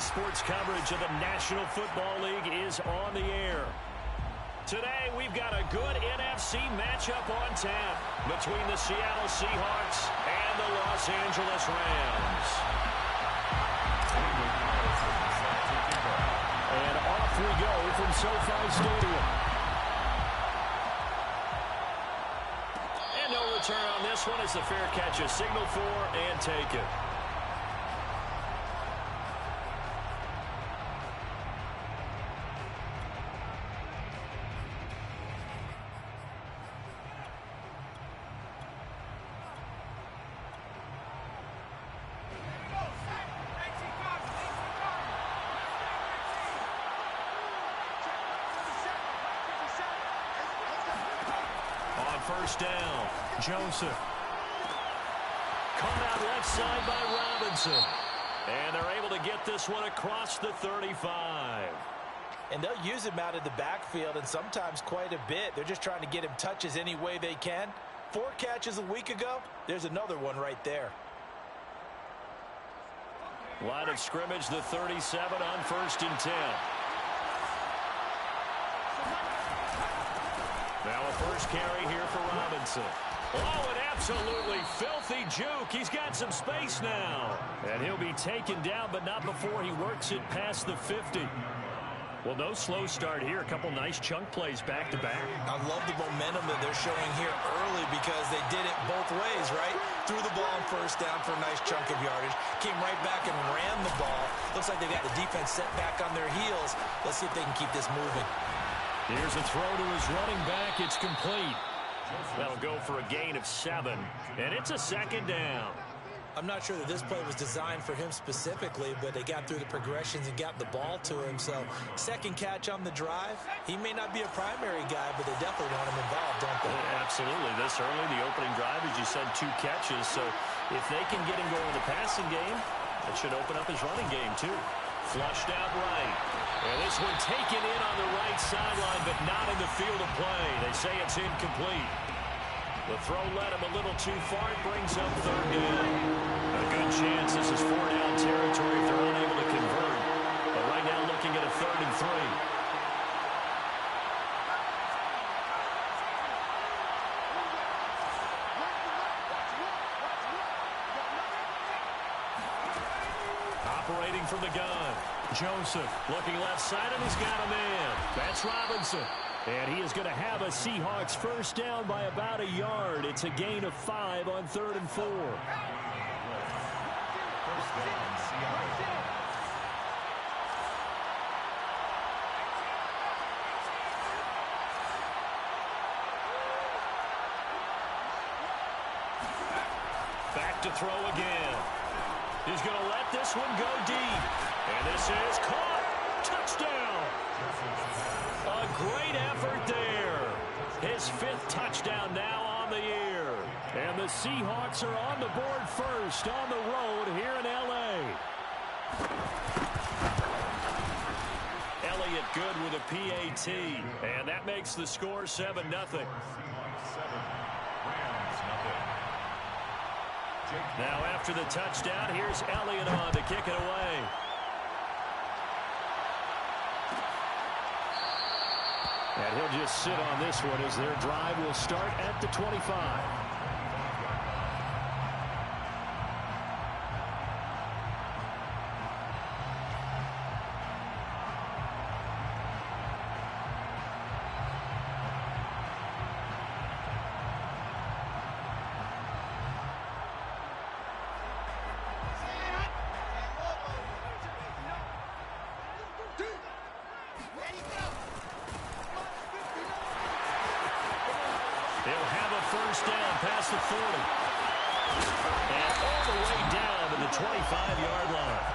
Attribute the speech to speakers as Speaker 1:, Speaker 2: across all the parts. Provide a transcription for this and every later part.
Speaker 1: sports coverage of the National Football League is on the air. Today, we've got a good NFC matchup on tap between the Seattle Seahawks and the Los Angeles Rams. And off we go from SoFi Stadium. And no return on this one as the fair catch is signaled for and taken. First down, Joseph. Caught out left side by Robinson. And they're able to get this one across the 35.
Speaker 2: And they'll use him out of the backfield, and sometimes quite a bit. They're just trying to get him touches any way they can. 4 catches a week ago. There's another one right there.
Speaker 1: Line of scrimmage, the 37 on 1st and 10. Now a first carry here for Robinson. Oh, an absolutely filthy juke. He's got some space now. And he'll be taken down, but not before he works it past the 50. Well, no slow start here. A couple nice chunk plays back-to-back.
Speaker 2: I love the momentum that they're showing here early because they did it both ways, right? Threw the ball on first down for a nice chunk of yardage. Came right back and ran the ball. Looks like they got the defense set back on their heels. Let's see if they can keep this moving.
Speaker 1: Here's a throw to his running back. It's complete. That'll go for a gain of 7. And it's a second down.
Speaker 2: I'm not sure that this play was designed for him specifically, but they got through the progressions and got the ball to him. So, second catch on the drive. He may not be a primary guy, but they definitely want him involved, don't they?
Speaker 1: Absolutely. This early, the opening drive, as you said, 2 catches. So, if they can get him going in the passing game, that should open up his running game, too. Flushed out right. And this one taken in on the right sideline, but not in the field of play. They say it's incomplete. The throw led him a little too far. It brings up 3rd down. A good chance this is 4-down territory if they're unable to convert. But right now looking at a 3rd and 3. Operating from the gun. Joseph looking left side, and he's got a man. That's Robinson. And he is going to have a Seahawks first down by about a yard. It's a gain of 5 on 3rd and 4. Back to throw again. He's going to let this one go deep. And this is caught. Touchdown. A great effort there. His 5th touchdown now on the year. And the Seahawks are on the board first on the road here in L.A. Elliott good with a PAT. And that makes the score 7-0. Now after the touchdown, here's Elliott on to kick it away. And he'll just sit on this one as their drive will start at the 25. They'll have a first down past the 40. And all the way down to the 25-yard line.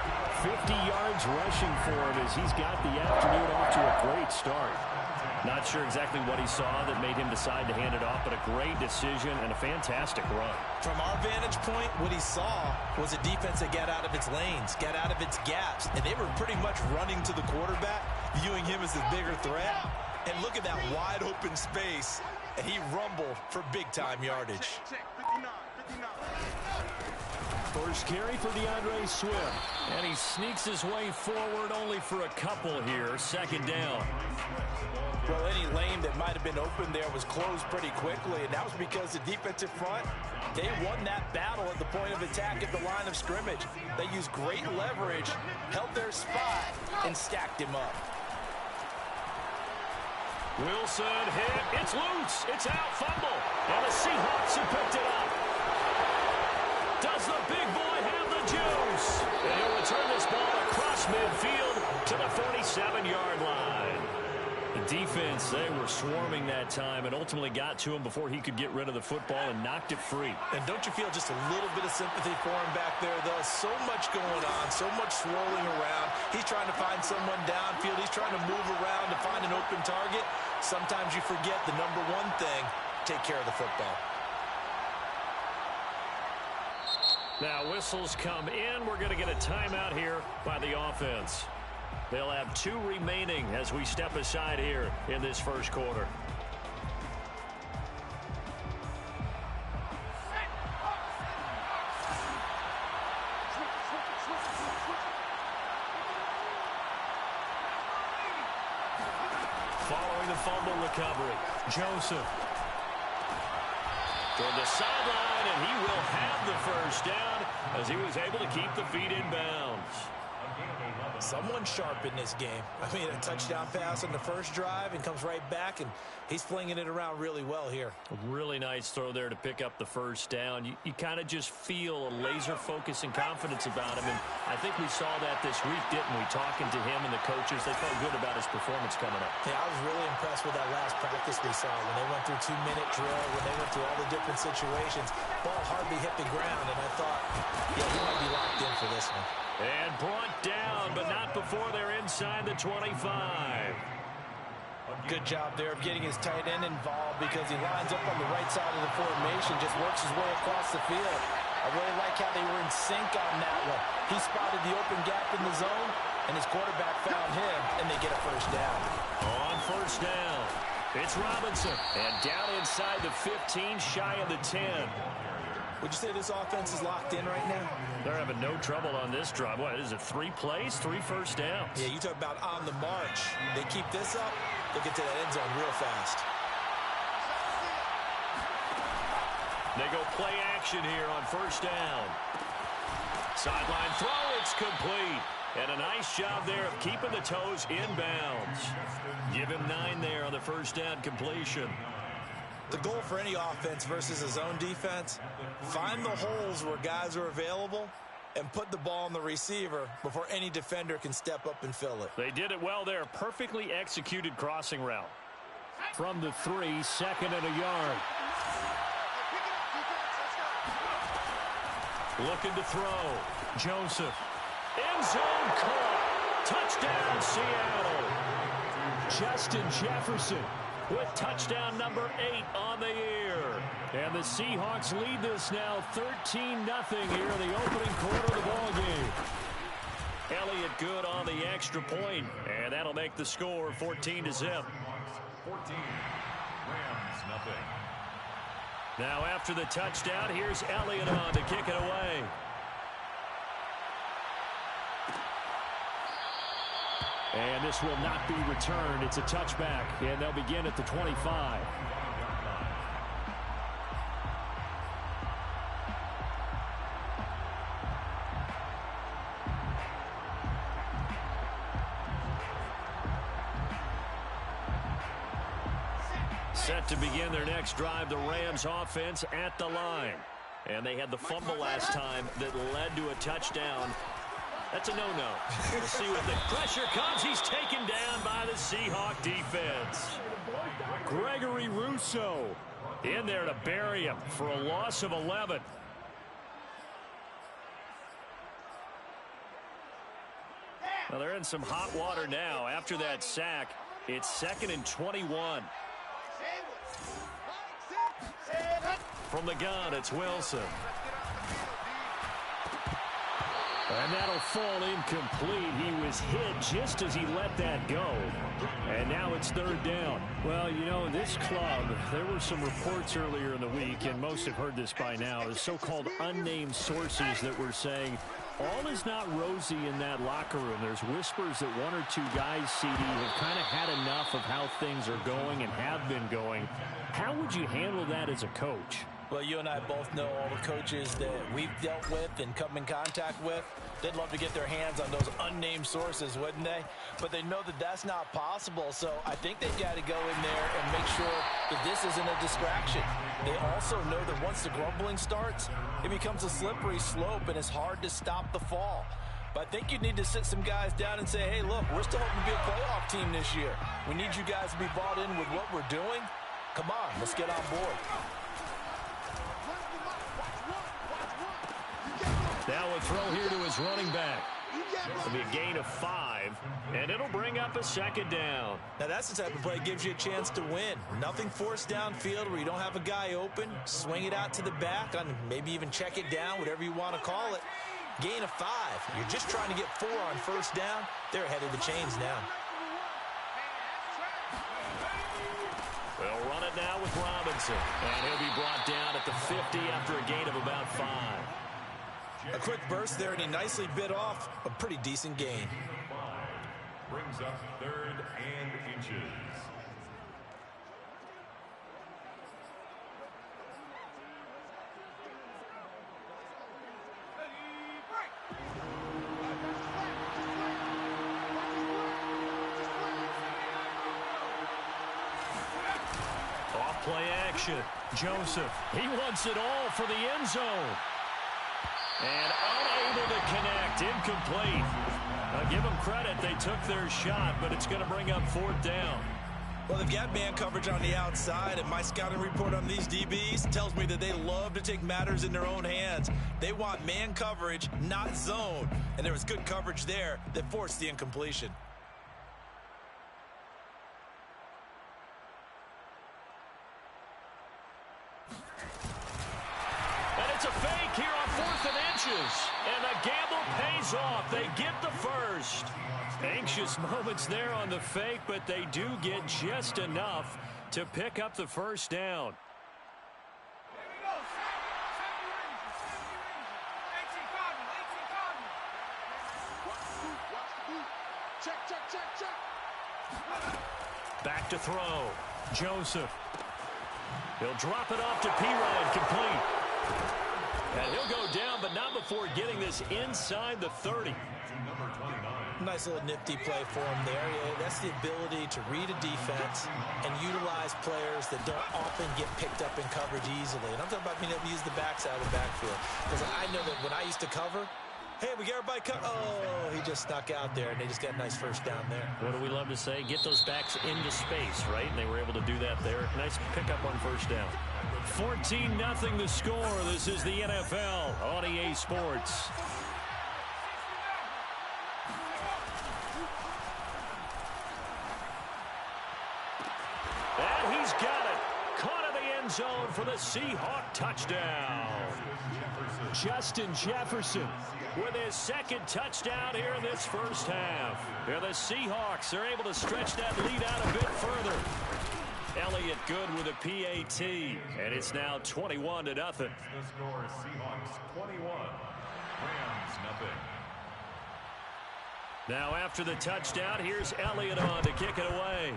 Speaker 1: 50 yards rushing for him as he's got the afternoon off to a great start. Not sure exactly what he saw that made him decide to hand it off, but a great decision and a fantastic run.
Speaker 2: From our vantage point, what he saw was a defense that got out of its lanes, got out of its gaps, and they were pretty much running to the quarterback, viewing him as the bigger threat. And look at that wide open space. And he rumbled for big-time yardage.
Speaker 1: First carry for DeAndre Swift. And he sneaks his way forward only for a couple here. Second down.
Speaker 2: Well, any lane that might have been open there was closed pretty quickly, and that was because the defensive front, they won that battle at the point of attack at the line of scrimmage. They used great leverage, held their spot, and stacked him up.
Speaker 1: Wilson hit. It's loose. It's out. Fumble. And the Seahawks have picked it up. Does the big boy have the juice? And he'll return this ball across midfield to the 47-yard line. The defense, they were swarming that time and ultimately got to him before he could get rid of the football and knocked it free.
Speaker 2: And don't you feel just a little bit of sympathy for him back there, though? So much going on, so much swirling around. He's trying to find someone downfield. He's trying to move around to find an open target. Sometimes you forget the number one thing, take care of the football.
Speaker 1: Now whistles come in. We're going to get a timeout here by the offense. They'll have 2 remaining as we step aside here in this first quarter. Following the fumble recovery, Joseph. Toward the sideline, and he will have the first down as he was able to keep the feet in bounds.
Speaker 2: Someone sharp in this game. I mean, a touchdown pass on the first drive and comes right back, and he's flinging it around really well here.
Speaker 1: A really nice throw there to pick up the first down. You kind of just feel a laser focus and confidence about him, and I think we saw that this week, didn't we? Talking to him and the coaches, they felt good about his performance coming up.
Speaker 2: Yeah, I was really impressed with that last practice we saw when they went through 2-minute drill, when they went through all the different situations. Ball hardly hit the ground, and I thought, yeah, he might be locked in for this one.
Speaker 1: And brought down, but not before they're inside the 25.
Speaker 2: Good job there of getting his tight end involved because he lines up on the right side of the formation, just works his way across the field. I really like how they were in sync on that one. He spotted the open gap in the zone, and his quarterback found him, and they get a first down.
Speaker 1: On first down, it's Robinson. And down inside the 15, shy of the 10.
Speaker 2: Would you say this offense is locked in right now?
Speaker 1: They're having no trouble on this drive. What is it, 3 plays, 3 first downs?
Speaker 2: Yeah, you talk about on the march. They keep this up, they'll get to that end zone real fast.
Speaker 1: They go play action here on first down. Sideline throw, it's complete. And a nice job there of keeping the toes inbounds. Give him 9 there on the first down completion.
Speaker 2: The goal for any offense versus a zone defense, find the holes where guys are available and put the ball on the receiver before any defender can step up and fill it.
Speaker 1: They did it well there. Perfectly executed crossing route. From the 3, 2nd and a yard. Looking to throw. Joseph. End zone caught. Touchdown, Seattle. Justin Jefferson with touchdown number 8 on the year. And the Seahawks lead this now 13-0 here in the opening quarter of the ball game. Elliott good on the extra point, and that'll make the score 14-0.
Speaker 3: 14, Rams, nothing.
Speaker 1: Now after the touchdown, here's Elliott on to kick it away. And this will not be returned. It's a touchback, and they'll begin at the 25. Set to begin their next drive, the Rams offense at the line. And they had the fumble last time that led to a touchdown. That's a no-no. We'll see what the pressure comes. He's taken down by the Seahawk defense. Gregory Rousseau in there to bury him for a loss of 11. Well, they're in some hot water now. After that sack, it's 2nd and 21. From the gun, it's Wilson. And that'll fall incomplete. He was hit just as he let that go. And now it's third down. Well, you know, this club, there were some reports earlier in the week, and most have heard this by now, the so-called unnamed sources that were saying all is not rosy in that locker room. There's whispers that one or two guys, CD, have kind of had enough of how things are going and have been going. How would you handle that as a coach?
Speaker 2: Well, you and I both know all the coaches that we've dealt with and come in contact with. They'd love to get their hands on those unnamed sources, wouldn't they? But they know that that's not possible, so I think they've got to go in there and make sure that this isn't a distraction. They also know that once the grumbling starts, it becomes a slippery slope, and it's hard to stop the fall. But I think you need to sit some guys down and say, hey, look, we're still hoping to be a playoff team this year. We need you guys to be bought in with what we're doing. Come on, let's get on board.
Speaker 1: Now a throw here to his running back. It'll be a gain of 5, and it'll bring up a second down.
Speaker 2: Now that's the type of play that gives you a chance to win. Nothing forced downfield where you don't have a guy open. Swing it out to the back, on maybe even check it down, whatever you want to call it. Gain of 5. You're just trying to get 4 on first down. They're ahead of the chains now.
Speaker 1: They'll run it now with Robinson, and he'll be brought down at the 50 after a gain of about 5.
Speaker 2: A quick burst there, and he nicely bit off a pretty decent gain.
Speaker 3: Brings up 3rd and inches.
Speaker 1: Off play action. Joseph, he wants it all for the end zone. And unable to connect, incomplete. I'll give them credit, they took their shot, but it's going to bring up 4th down.
Speaker 2: Well, they've got man coverage on the outside, and my scouting report on these DBs tells me that they love to take matters in their own hands. They want man coverage, not zone. And there was good coverage there that forced the incompletion.
Speaker 1: It's a fake here on 4th and inches. And the gamble pays off. They get the first. Anxious moments there on the fake, but they do get just enough to pick up the first down. Back to throw. Joseph. He'll drop it off to Pirine, complete. And he'll go down, but not before getting this inside the 30.
Speaker 2: Nice little nifty play for him there. Yeah, that's the ability to read a defense and utilize players that don't often get picked up in coverage easily. And I'm talking about being able to use the backside of the backfield. Because I know that when I used to cover, hey, we got everybody covered. Oh, he just snuck out there, and they just got a nice first down there.
Speaker 1: What do we love to say? Get those backs into space, right? And they were able to do that there. Nice pickup on first down. 14-0 the score. This is the NFL on EA Sports. And he's got it. Caught in the end zone for the Seahawk touchdown. Justin Jefferson with his second touchdown here in this first half. Here the Seahawks are able to stretch that lead out a bit further. Elliott good with a PAT, and it's now 21-0.
Speaker 3: The score is Seahawks 21, Rams 0.
Speaker 1: Now after the touchdown, here's Elliott on to kick it away.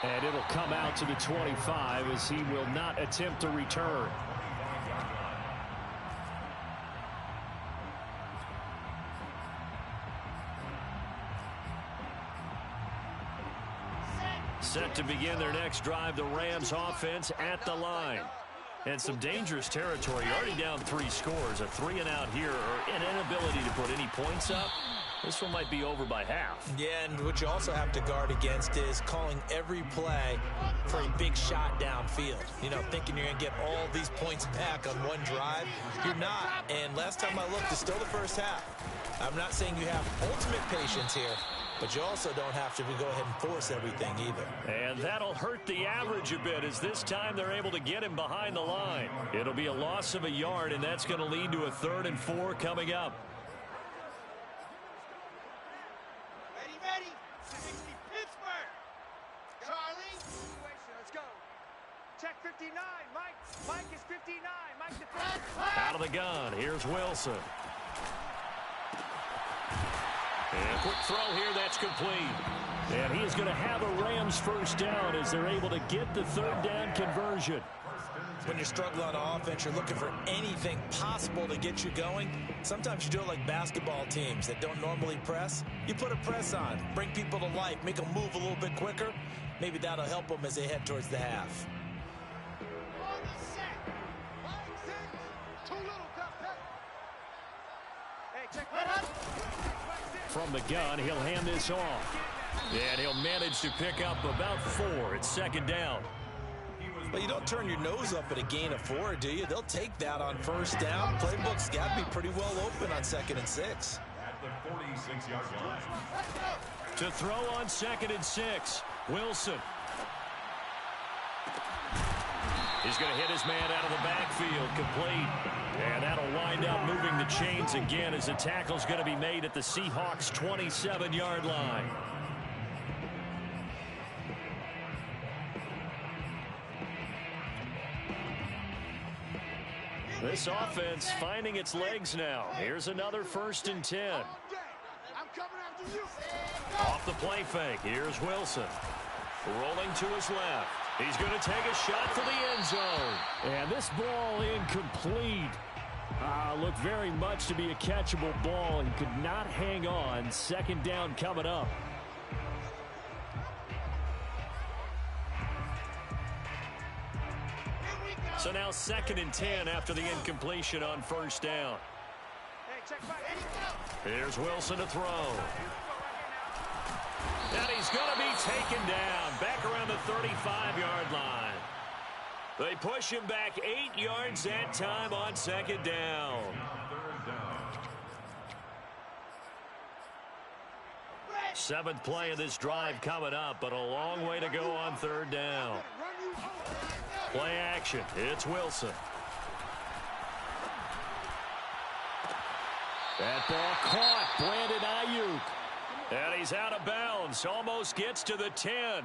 Speaker 1: And it'll come out to the 25 as he will not attempt to return. Set to begin their next drive, the Rams offense at the line. And some dangerous territory, already down 3 scores. A 3-and-out here, or an inability to put any points up. This one might be over by half.
Speaker 2: Yeah, and what you also have to guard against is calling every play for a big shot downfield. You know, thinking you're going to get all these points back on one drive. You're not. And last time I looked, it's still the first half. I'm not saying you have ultimate patience here, but you also don't have to go ahead and force everything either.
Speaker 1: And that'll hurt the average a bit, as this time they're able to get him behind the line. It'll be a loss of a yard, and that's going to lead to a 3rd and 4 coming up.
Speaker 4: Ready. 60 Pittsburgh. Charlie. Let's go. Check 59. Mike is 59. Mike the third.
Speaker 1: Out of the gun. Here's Wilson. And a quick throw here. That's complete. And he is going to have a Rams first down as they're able to get the 3rd down conversion.
Speaker 2: When you're struggling on offense, you're looking for anything possible to get you going. Sometimes you do it like basketball teams that don't normally press. You put a press on, bring people to life, make them move a little bit quicker. Maybe that'll help them as they head towards the half.
Speaker 4: On the set. 5-6. Too little, hey, check that.
Speaker 1: From the gun, he'll hand this off. And he'll manage to pick up about 4. It's 2nd down.
Speaker 2: Well, you don't turn your nose up at a gain of 4, do you? They'll take that on first down. Playbook's got to be pretty well open on 2nd and 6.
Speaker 3: At the 46-yard line.
Speaker 1: To throw on 2nd and 6, Wilson. He's going to hit his man out of the backfield, complete. And that'll wind up moving the chains again as the tackle's going to be made at the Seahawks' 27-yard line. This offense finding its legs now. Here's another 1st and 10.
Speaker 4: I'm coming after you.
Speaker 1: Off the play fake. Here's Wilson. Rolling to his left. He's going to take a shot for the end zone. And this ball incomplete. Looked very much to be a catchable ball. He could not hang on. 2nd down coming up. So now 2nd and 10 after the incompletion on 1st down.
Speaker 4: Hey, check back.
Speaker 1: Here's Wilson to throw. And he's going to be taken down back around the 35-yard line. They push him back 8 yards that time on 2nd down. 7th play of this drive coming up, but a long way to go on 3rd down. Play action. It's Wilson. That ball caught. Brandon Ayuk. And he's out of bounds. Almost gets to the 10.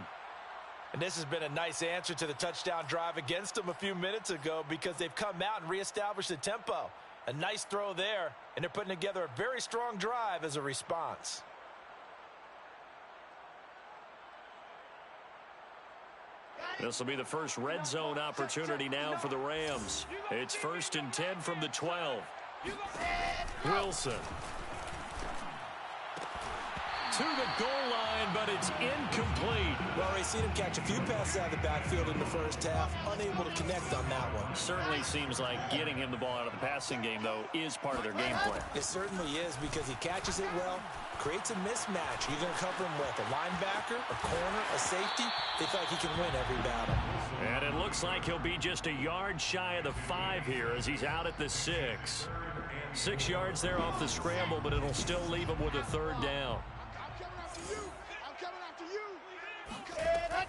Speaker 2: And this has been a nice answer to the touchdown drive against them a few minutes ago because they've come out and reestablished the tempo. A nice throw there, and they're putting together a very strong drive as a response.
Speaker 1: This will be the first red zone opportunity now for the Rams. It's 1st and 10 from the 12. Wilson. To the goal line, but it's incomplete.
Speaker 2: Well, we've seen him catch a few passes out of the backfield in the first half, unable to connect on that one.
Speaker 1: Certainly seems like getting him the ball out of the passing game, though, is part of their game plan.
Speaker 2: It certainly is because he catches it well, creates a mismatch. You're going to cover him with a linebacker, a corner, a safety. They feel like he can win every battle.
Speaker 1: And it looks like he'll be just a yard shy of the 5 here as he's out at the 6. 6 yards there off the scramble, but it'll still leave him with a 3rd down.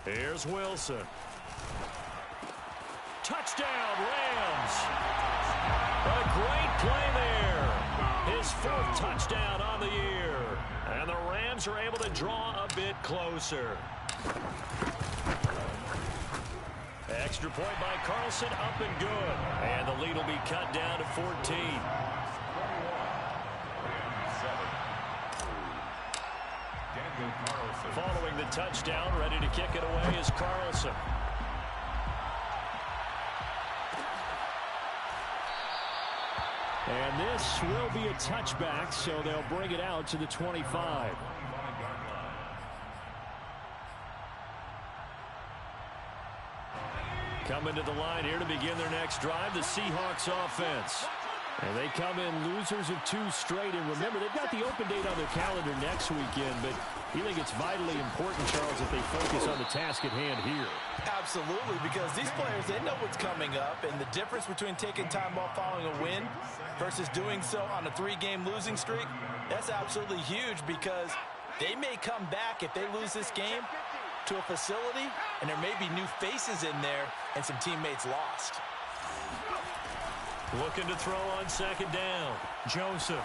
Speaker 1: Here's Wilson. Touchdown, Rams. A great play there. His 4th touchdown on the year. And the Rams are able to draw a bit closer. Extra point by Carlson, up and good. And the lead will be cut down to 14. Following the touchdown, ready to kick it away is Carlson. And this will be a touchback, so they'll bring it out to the 25. Coming to the line here to begin their next drive, the Seahawks offense. And they come in losers of 2 straight. And remember, they've got the open date on their calendar next weekend, but you think it's vitally important, Charles, that they focus on the task at hand here.
Speaker 2: Absolutely, because these players, they know what's coming up, and the difference between taking time off following a win versus doing so on a 3-game losing streak, that's absolutely huge because They may come back if they lose this game to a facility, and there may be new faces in there and some teammates lost.
Speaker 1: Looking to throw on second down. Joseph.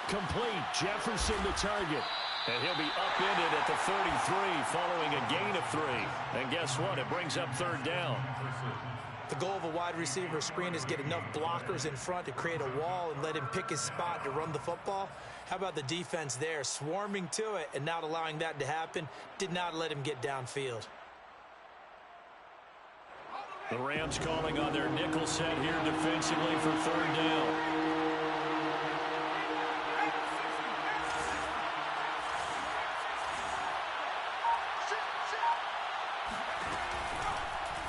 Speaker 1: Complete. Jefferson the target. And he'll be upended at the 33 following a gain of 3. And guess what? It brings up third down.
Speaker 2: The goal of a wide receiver screen is get enough blockers in front to create a wall and let him pick his spot to run the football. How about the defense there, swarming to it and not allowing that to happen? Did not let him get downfield.
Speaker 1: The Rams calling on their nickel set here defensively for third down.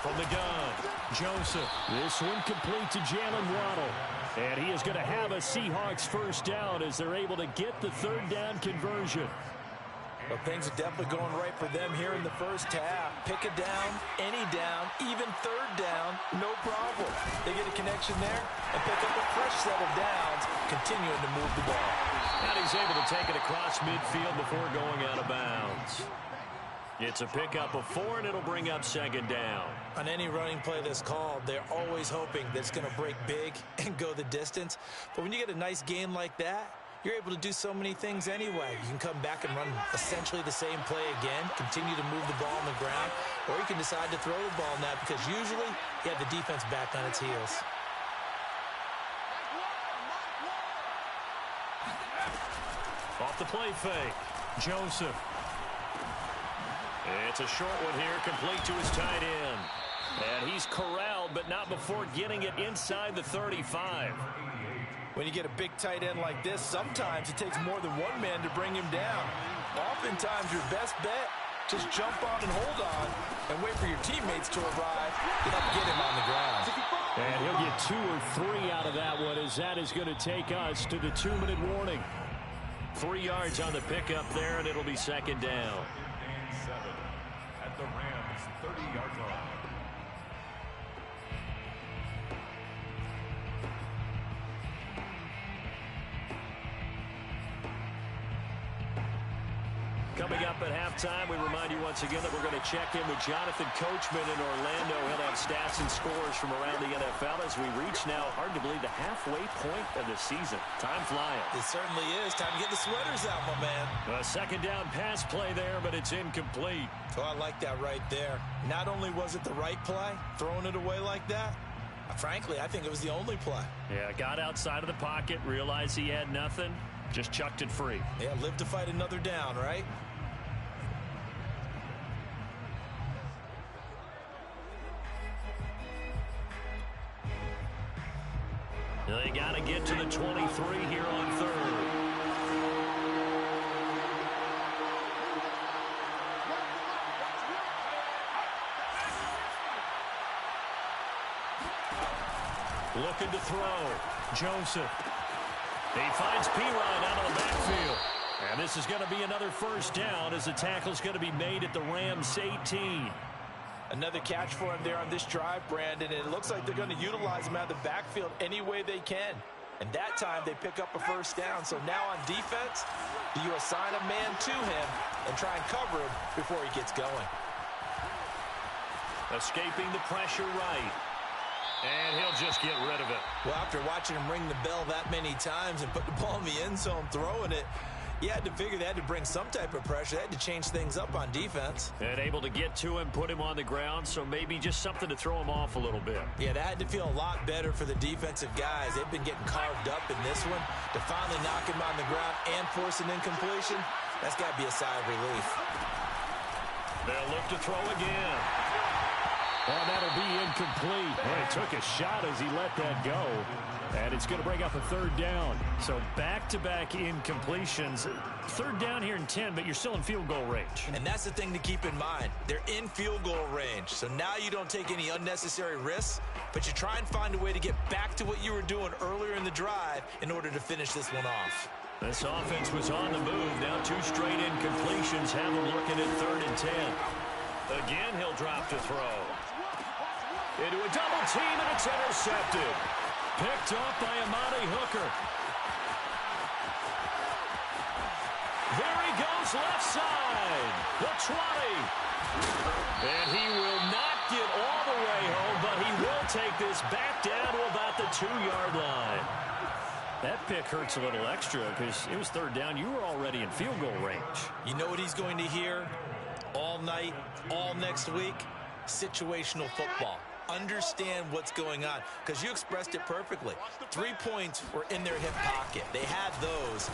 Speaker 1: From the gun, Joseph. This one complete to Jalen Waddle. And he is going to have a Seahawks first down as they're able to get the third down conversion.
Speaker 2: Well, things are definitely going right for them here in the first half. Pick a down, any down, even third down, no problem. They get a connection there and pick up a fresh set of downs, continuing to move the ball.
Speaker 1: And he's able to take it across midfield before going out of bounds. It's a pickup of 4, and it'll bring up second down.
Speaker 2: On any running play that's called, they're always hoping that it's going to break big and go the distance. But when you get a nice gain like that, you're able to do so many things anyway. You can come back and run essentially the same play again, continue to move the ball on the ground, or you can decide to throw the ball now because usually you have the defense back on its heels.
Speaker 1: Off the play fake, Joseph. It's a short one here, complete to his tight end. And he's corralled, but not before getting it inside the 35.
Speaker 2: When you get a big tight end like this, sometimes it takes more than one man to bring him down. Oftentimes, your best bet, just jump on and hold on and wait for your teammates to arrive to help get him on the ground.
Speaker 1: And he'll get 2 or 3 out of that one, as that is going to take us to the 2-minute warning. 3 yards on the pickup there, and it'll be second down.
Speaker 3: 7 at the Rams' 30-yard line.
Speaker 1: Coming up at halftime, we remind you once again that we're going to check in with Jonathan Coachman in Orlando. He'll have stats and scores from around the NFL as we reach now, hard to believe, the halfway point of the season. Time flying.
Speaker 2: It certainly is. Time to get the sweaters out, my man.
Speaker 1: A second down pass play there, but it's incomplete.
Speaker 2: Oh, I like that right there. Not only was it the right play, throwing it away like that, frankly, I think it was the only play.
Speaker 1: Yeah, got outside of the pocket, realized he had nothing, just chucked it free.
Speaker 2: Yeah, live to fight another down, right?
Speaker 1: They got to get to the 23 here on third. Looking to throw. Joseph. He finds P-Ryan out of the backfield. And this is going to be another first down as the tackle's going to be made at the Rams 18.
Speaker 2: Another catch for him there on this drive, Brandon, and it looks like they're going to utilize him out of the backfield any way they can. And that time they pick up a first down. So now on defense, do you assign a man to him and try and cover him before he gets going?
Speaker 1: Escaping the pressure right. And he'll just get rid of it.
Speaker 2: Well, after watching him ring the bell that many times and put the ball in the end zone throwing it, you had to figure they had to bring some type of pressure. They had to change things up on defense.
Speaker 1: And able to get to him, put him on the ground, so maybe just something to throw him off a little bit.
Speaker 2: Yeah, that had to feel a lot better for the defensive guys. They've been getting carved up in this one. To finally knock him on the ground and force an incompletion, that's got to be a sigh of relief.
Speaker 1: They'll look to throw again. Oh, that'll be incomplete. Well, he took a shot as he let that go. And it's going to bring up a third down. So back-to-back incompletions. Third down here in 10, but you're still in field goal range.
Speaker 2: And that's the thing to keep in mind. They're in field goal range. So now you don't take any unnecessary risks, but you try and find a way to get back to what you were doing earlier in the drive in order to finish this one off.
Speaker 1: This offense was on the move. Now 2 straight incompletions have them looking at 3rd and 10. Again, he'll drop to throw. Into a double team, and it's intercepted. Picked off by Amani Hooker. There goes left side. The 20. And he will not get all the way home, but he will take this back down to about the 2-yard line. That pick hurts a little extra because it was third down. You were already in field goal range.
Speaker 2: You know what he's going to hear all night, all next week? Situational football. Understand what's going on, because you expressed it perfectly. 3 points were in their hip pocket. They had those.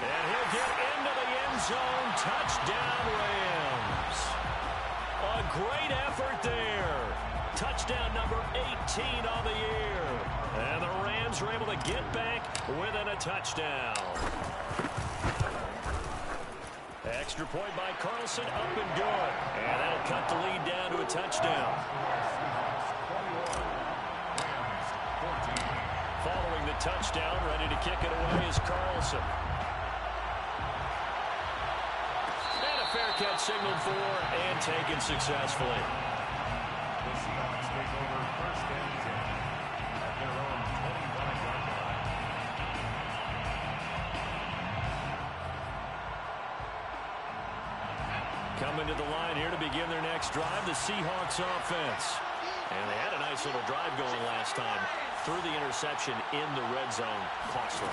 Speaker 1: And he'll get into the end zone. Touchdown, Rams. A great effort there. Touchdown number 18 on the year. And the Rams were able to get back within a touchdown. Extra point by Carlson, up and good. And that'll cut the lead down to a touchdown. Following the touchdown, ready to kick it away is Carlson. And a fair catch signaled for and taken successfully.
Speaker 3: The Seahawks take over first and 10 at their own 25-yard line.
Speaker 1: Coming to the line here to begin their next drive, the Seahawks offense. And they had a nice little drive going last time. Threw the interception in the red zone. Costly.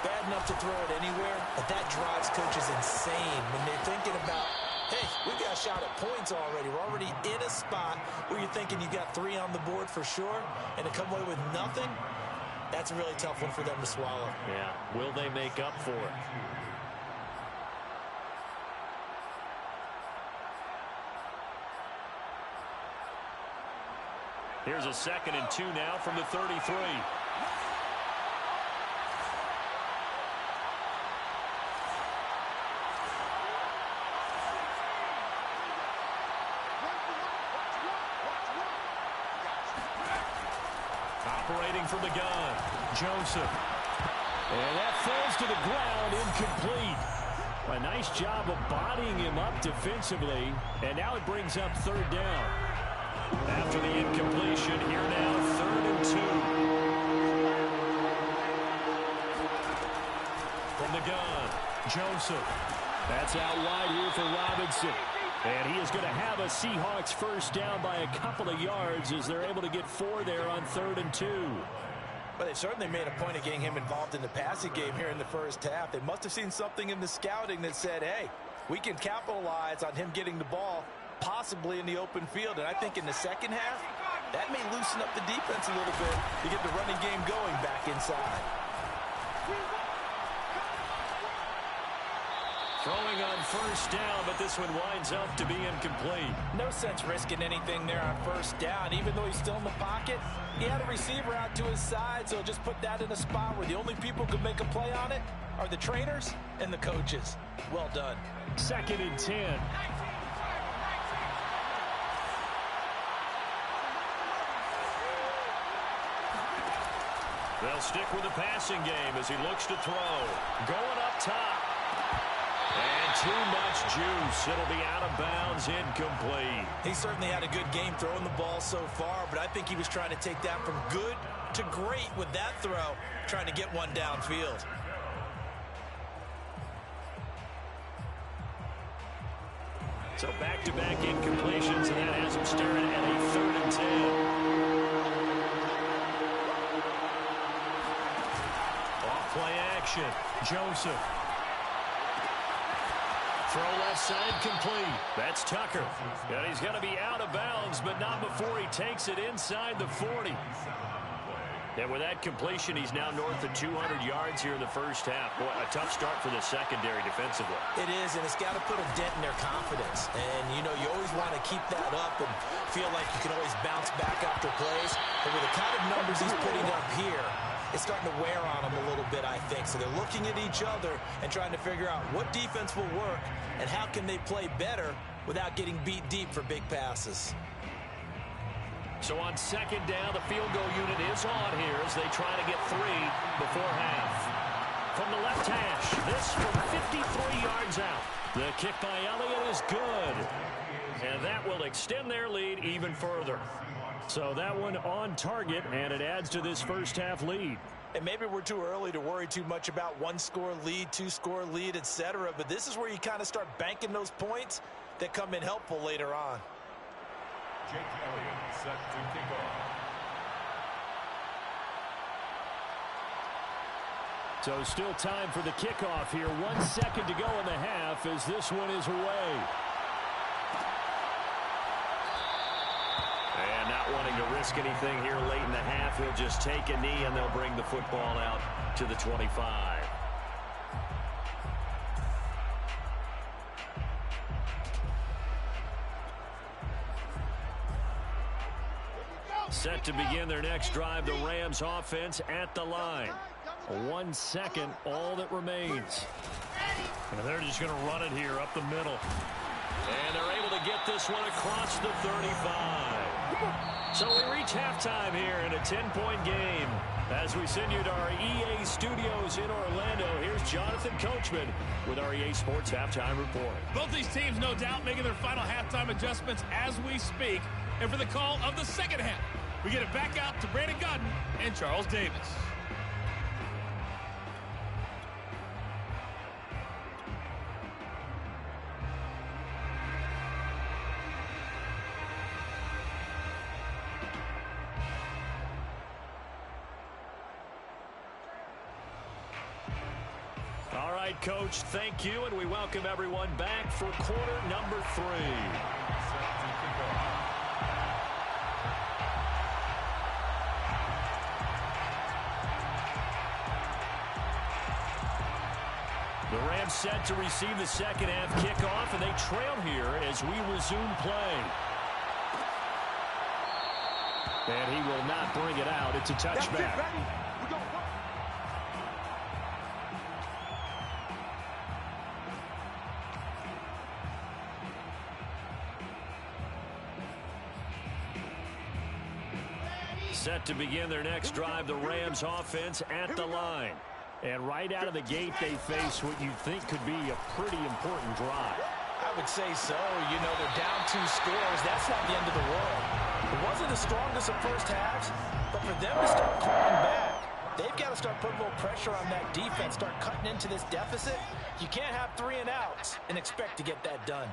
Speaker 2: Bad enough to throw it anywhere, but that drives coaches insane when they're thinking about, hey, we got a shot at points already. We're already in a spot where you're thinking you got 3 on the board for sure, and to come away with nothing, that's a really tough one for them to swallow.
Speaker 1: Yeah, will they make up for it? Here's a 2nd and 2 now from the 33. Operating from the gun, Joseph. And that falls to the ground, incomplete. A nice job of bodying him up defensively, and now it brings up 3rd down. After the incompletion, here now, 3rd and 2. From the gun, Joseph. That's out wide here for Robinson. And he is going to have a Seahawks first down by a couple of yards as they're able to get 4 there on 3rd and 2.
Speaker 2: Well, they certainly made a point of getting him involved in the passing game here in the first half. They must have seen something in the scouting that said, hey, we can capitalize on him getting the ball possibly in the open field. And I think in the second half, that may loosen up the defense a little bit to get the running game going back inside.
Speaker 1: Throwing on first down, but this one winds up to be incomplete.
Speaker 2: No sense risking anything there on first down. Even though he's still in the pocket, he had a receiver out to his side, so just put that in a spot where the only people who can make a play on it are the trainers and the coaches. Well done.
Speaker 1: 2nd and 10. They'll stick with the passing game as he looks to throw. Going up top. And too much juice. It'll be out of bounds, incomplete.
Speaker 2: He certainly had a good game throwing the ball so far, but I think he was trying to take that from good to great with that throw, trying to get one downfield.
Speaker 1: So back-to-back incompletions, and that has him staring at a 3rd and 10. Play action. Joseph. Throw left side complete. That's Tucker. And he's going to be out of bounds, but not before he takes it inside the 40. And with that completion, he's now north of 200 yards here in the first half. Boy, a tough start for the secondary defensively.
Speaker 2: It is, and it's got to put a dent in their confidence. And, you know, you always want to keep that up and feel like you can always bounce back after plays. But with the kind of numbers he's putting up here, it's starting to wear on them a little bit, I think. So they're looking at each other and trying to figure out what defense will work and how can they play better without getting beat deep for big passes.
Speaker 1: So on 2nd down, the field goal unit is on here as they try to get 3 before half. From the left hash, this from 53 yards out. The kick by Elliott is good. And that will extend their lead even further. So that one on target, and it adds to this first half lead.
Speaker 2: And maybe we're too early to worry too much about one-score lead, two-score lead, etc. But this is where you kind of start banking those points that come in helpful later on.
Speaker 3: Jake Elliott set to kick off.
Speaker 1: So still time for the kickoff here. 1 second to go in the half as this one is away. And not wanting to risk anything here late in the half, he'll just take a knee and they'll bring the football out to the 25. Set to begin their next drive, the Rams offense at the line. 1 second, all that remains. And they're just going to run it here up the middle. And they're able to get this one across the 35. So we reach halftime here in a 10-point game. As we send you to our EA studios in Orlando, here's Jonathan Coachman with our EA Sports Halftime Report.
Speaker 5: Both these teams, no doubt, making their final halftime adjustments as we speak. And for the call of the second half, we get it back out to Brandon Godden and Charles Davis.
Speaker 1: All right, Coach, thank you, and we welcome everyone back for quarter number 3. The Rams set to receive the second half kickoff, and they trail here as we resume play. And he will not bring it out. It's a touchback. Set to begin their next drive, the Rams offense at the line. And right out of the gate, they face what you think could be a pretty important drive.
Speaker 2: I would say so. You know, they're down 2 scores. That's not the end of the world. It wasn't the strongest of first halves, but for them to start clawing back, they've got to start putting a little pressure on that defense, start cutting into this deficit. You can't have 3 and outs and expect to get that done.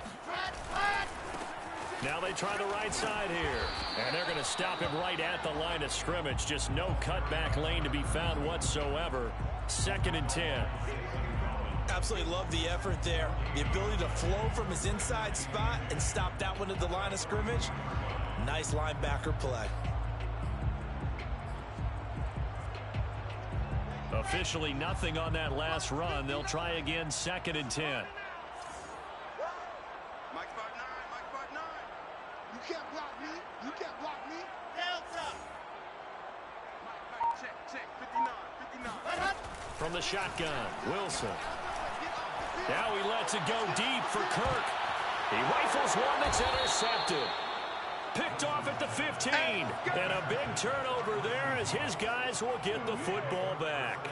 Speaker 1: Now they try the right side here. And they're going to stop him right at the line of scrimmage. Just no cutback lane to be found whatsoever. 2nd and 10.
Speaker 2: Absolutely love the effort there. The ability to flow from his inside spot and stop that one at the line of scrimmage. Nice linebacker play.
Speaker 1: Officially nothing on that last run. They'll try again, 2nd and 10.
Speaker 4: You can't block me. You can't block me. Delta. Check. 59.
Speaker 1: From the shotgun, Wilson. Now he lets it go deep for Kirk. He rifles one that's intercepted. Picked off at the 15. And a big turnover there as his guys will get the football back.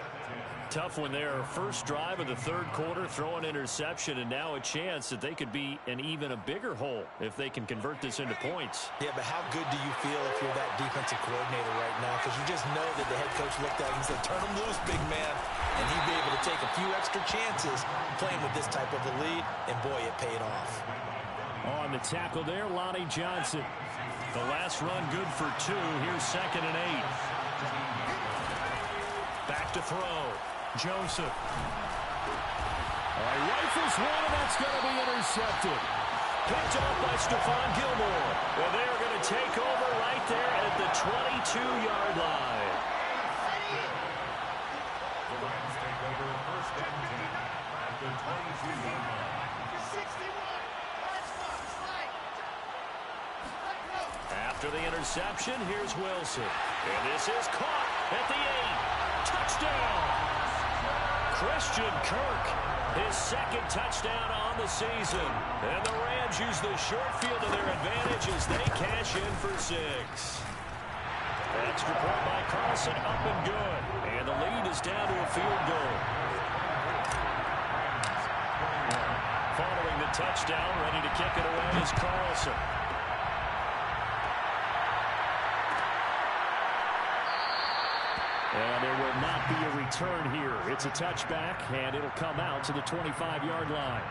Speaker 1: Tough one there. First drive of the 3rd quarter, throw an interception, and now a chance that they could be in even a bigger hole if they can convert this into points.
Speaker 2: Yeah, but how good do you feel if you're that defensive coordinator right now? Because you just know that the head coach looked at him and said, turn him loose, big man. And he'd be able to take a few extra chances playing with this type of a lead, and boy, it paid off.
Speaker 1: On the tackle there, Lonnie Johnson. The last run good for 2. Here's 2nd and 8. Back to throw. Joseph. Rifles one, and that's going to be intercepted. Picked off by Stephon Gilmore. And they're going to take over right there at the 22-yard line.
Speaker 3: The Rams take over 1st and 10 at the 22-yard line.
Speaker 4: 61.
Speaker 1: After the interception, here's Wilson. And this is caught at the 8. Touchdown! Christian Kirk, his 2nd touchdown on the season. And the Rams use the short field to their advantage as they cash in for 6. Extra point by Carlson, up and good. And the lead is down to a field goal. Following the touchdown, ready to kick it away is Carlson. And there will not be a return here. It's a touchback, and it'll come out to the 25-yard line.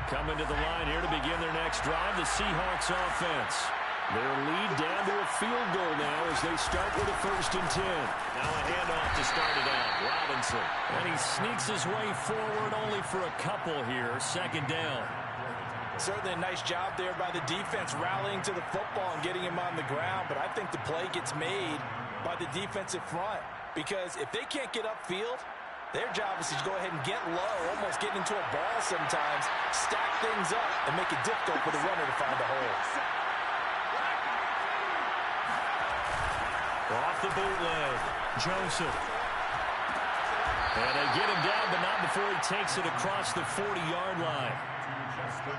Speaker 1: Coming to the line here to begin their next drive, the Seahawks offense. Their lead down to a field goal now as they start with a 1st and 10.
Speaker 6: Now a handoff to start it out. Robinson.
Speaker 1: And he sneaks his way forward only for a couple here. 2nd down.
Speaker 2: Certainly a nice job there by the defense rallying to the football and getting him on the ground. But I think the play gets made by the defensive front. Because if they can't get upfield, their job is to go ahead and get low, almost get into a ball sometimes, stack things up, and make it difficult for the runner to find a hole.
Speaker 1: Off the bootleg, Joseph. And they get him down, but not before he takes it across the 40-yard line.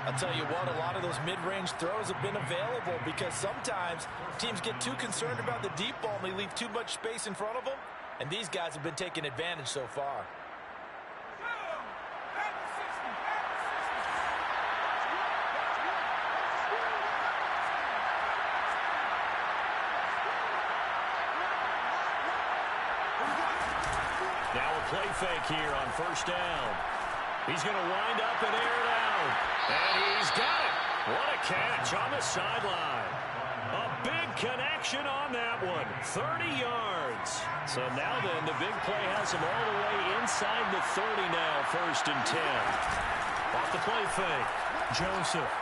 Speaker 2: I'll tell you what, a lot of those mid-range throws have been available because sometimes teams get too concerned about the deep ball and they leave too much space in front of them. And these guys have been taking advantage so far.
Speaker 1: Now a play fake here on 1st down. He's going to wind up and air it out. And he's got it. What a catch on the sideline. A big connection on that one. 30 yards. So now then, the big play has him all the way inside the 30 now. 1st and 10. Off the play fake. Joseph.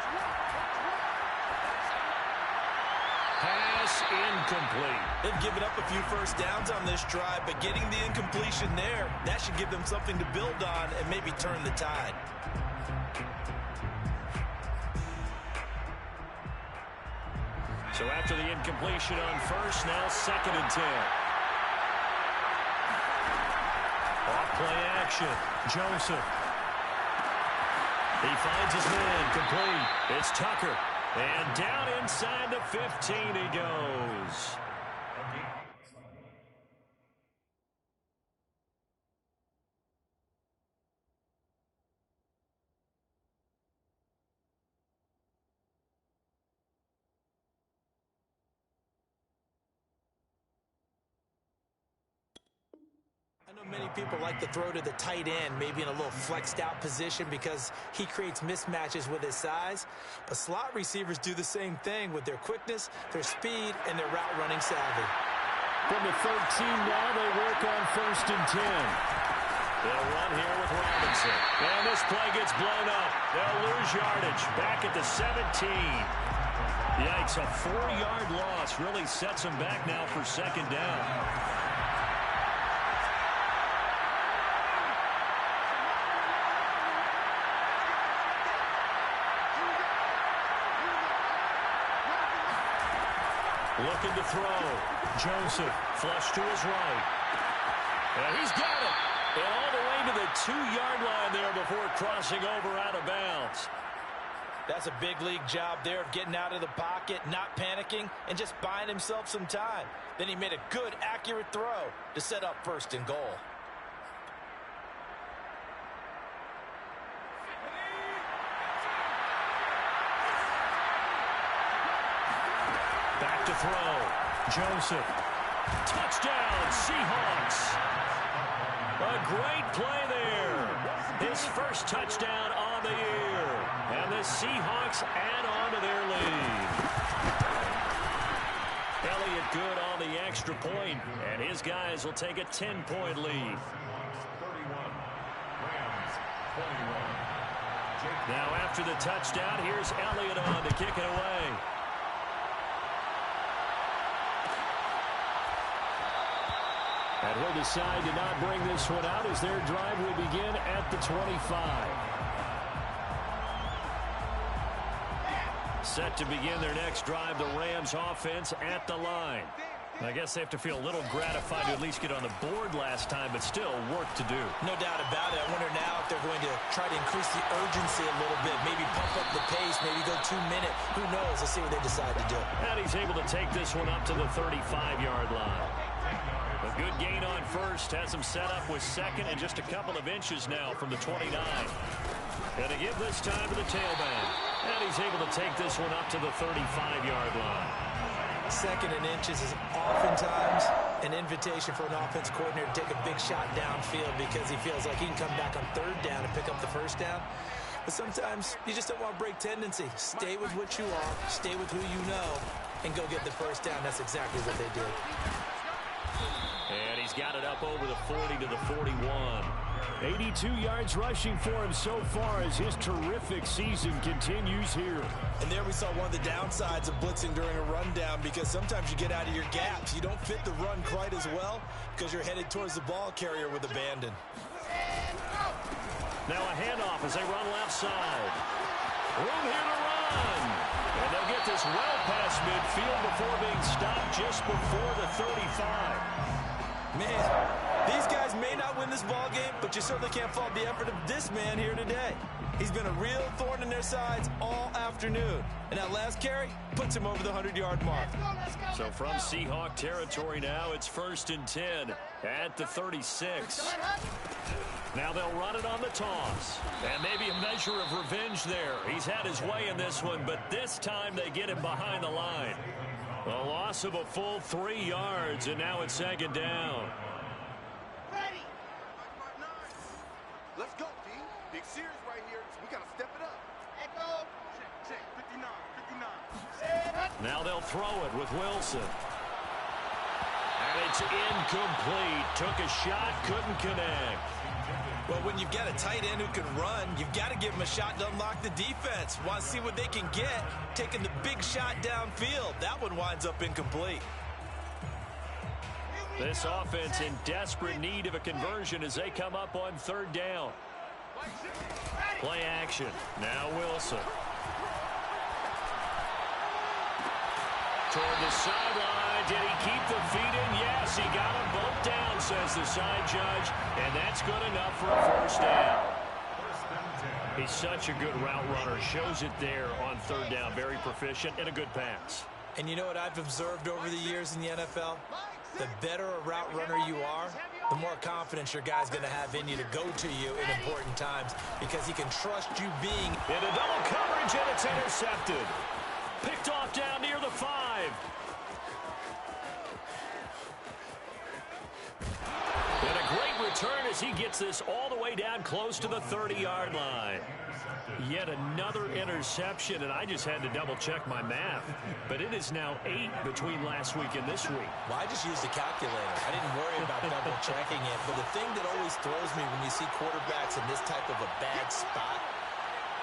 Speaker 1: Pass incomplete.
Speaker 2: They've given up a few 1st downs on this drive, but getting the incompletion there, that should give them something to build on and maybe turn the tide.
Speaker 1: So after the incompletion on 1st, now 2nd and 10. Off play action. Joseph. He finds his man. Complete. It's Tucker. And down inside the 15 he goes.
Speaker 2: I know many people like to throw to the tight end, maybe in a little flexed out position because he creates mismatches with his size. But slot receivers do the same thing with their quickness, their speed, and their route running savvy.
Speaker 1: From the 13 now, they work on 1st and 10. They'll run here with Robinson. And this play gets blown up. They'll lose yardage. Back at the 17. Yikes, a 4-yard loss really sets them back now for 2nd down. Looking to throw. Joseph, flush to his right. And he's got it. And all the way to the 2-yard line there before crossing over out of bounds.
Speaker 2: That's a big league job there of getting out of the pocket, not panicking, and just buying himself some time. Then he made a good, accurate throw to set up 1st and goal.
Speaker 1: Back to throw. Joseph. Touchdown, Seahawks. A great play there. His 1st touchdown on the year. And the Seahawks add on to their lead. Elliott good on the extra point, and his guys will take a 10-point lead.
Speaker 3: 31. Rams 21.
Speaker 1: Now after the touchdown, here's Elliott on to kick it away. And he'll decide to not bring this one out as their drive will begin at the 25. Set to begin their next drive, the Rams offense at the line. I guess they have to feel a little gratified to at least get on the board last time, but still work to do.
Speaker 2: No doubt about it. I wonder now if they're going to try to increase the urgency a little bit, maybe pump up the pace, maybe go 2 minutes. Who knows? Let's see what they decide to do.
Speaker 1: And he's able to take this one up to the 35-yard line. A good gain on first, has him set up with second and just a couple of inches now from the 29. And to give this time to the tailback. And he's able to take this one up to the 35-yard line.
Speaker 2: Second and inches is oftentimes an invitation for an offense coordinator to take a big shot downfield because he feels like he can come back on third down and pick up the first down. But sometimes you just don't want to break tendency. Stay with what you are, stay with who you know, and go get the first down. That's exactly what they did.
Speaker 1: And he's got it up over the 40 to the 41.
Speaker 7: 82 yards rushing for him so far as his terrific season continues here.
Speaker 2: And there we saw one of the downsides of blitzing during a rundown because sometimes you get out of your gaps. You don't fit the run quite as well because you're headed towards the ball carrier with abandon.
Speaker 1: Now a handoff as they run left side. Room here to run. And they'll get this well past midfield before being stopped just before the 35.
Speaker 2: Man, these guys may not win this ball game, but you certainly can't fault the effort of this man here today. He's been a real thorn in their sides all afternoon. And that last carry puts him over the 100-yard mark.
Speaker 1: So from Seahawk territory now, it's 1st and 10 at the 36. Now they'll run it on the toss. And maybe a measure of revenge there. He's had his way in this one, but this time they get him behind the line. A loss of a full 3 yards, and now it's 2nd down.
Speaker 4: Ready. Let's go, D. Big series right here. We got to step it up. Echo. Check. 59.
Speaker 1: Now they'll throw it with Wilson. And it's incomplete. Took a shot, couldn't connect.
Speaker 2: Well, when you've got a tight end who can run, you've got to give him a shot to unlock the defense. Want to see what they can get, taking the big shot downfield. That one winds up incomplete.
Speaker 1: This offense in desperate need of a conversion as they come up on 3rd down. Play action. Now Wilson. Toward the sideline. Did he keep the feet in? Yes, he got them both down, says the side judge. And that's good enough for a 1st down. He's such a good route runner. Shows it there on 3rd down. Very proficient and a good pass.
Speaker 2: And you know what I've observed over the years in the NFL? The better a route runner you are, the more confidence your guy's going to have in you to go to you in important times because he can trust you being
Speaker 1: in a double coverage, and it's intercepted. Picked off down near the 5. And a great return as he gets this all the way down close to the 30-yard line. Yet another interception, and I just had to double-check my math. But it is now 8 between last week and this week.
Speaker 2: Well, I just used a calculator. I didn't worry about double-checking it. But the thing that always throws me when you see quarterbacks in this type of a bad spot,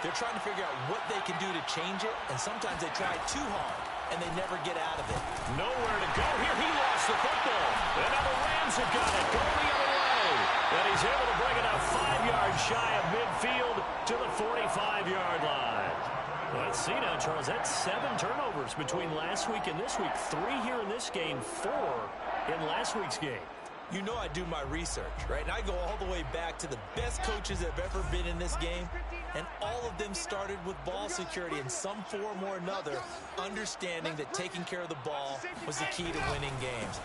Speaker 2: they're trying to figure out what they can do to change it, and sometimes they try too hard, and they never get out of it.
Speaker 1: Nowhere to go here. He lost the football. And now the Rams have got it. Going the other way. And he's able to bring it out 5 yards shy of midfield to the 45-yard line. Let's see now, Charles. That's 7 turnovers between last week and this week. 3 here in this game, 4 in last week's game.
Speaker 2: You know I do my research, right? And I go all the way back to the best coaches that have ever been in this game. And all of them started with ball security in some form or another, understanding that taking care of the ball was the key to winning games.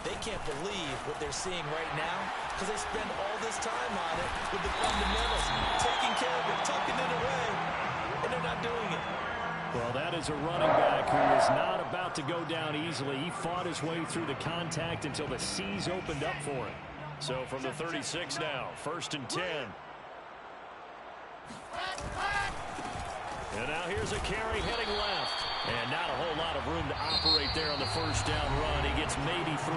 Speaker 2: They can't believe what they're seeing right now because they spend all this time on it with the fundamentals, taking care of it, tucking it away, and they're not doing it.
Speaker 7: Well, that is a running back who is not about to go down easily. He fought his way through the contact until the C's opened up for him.
Speaker 1: So from the 36 now, 1st and 10. And now here's a carry heading left. And not a whole lot of room to operate there on the 1st down run. He gets maybe 3.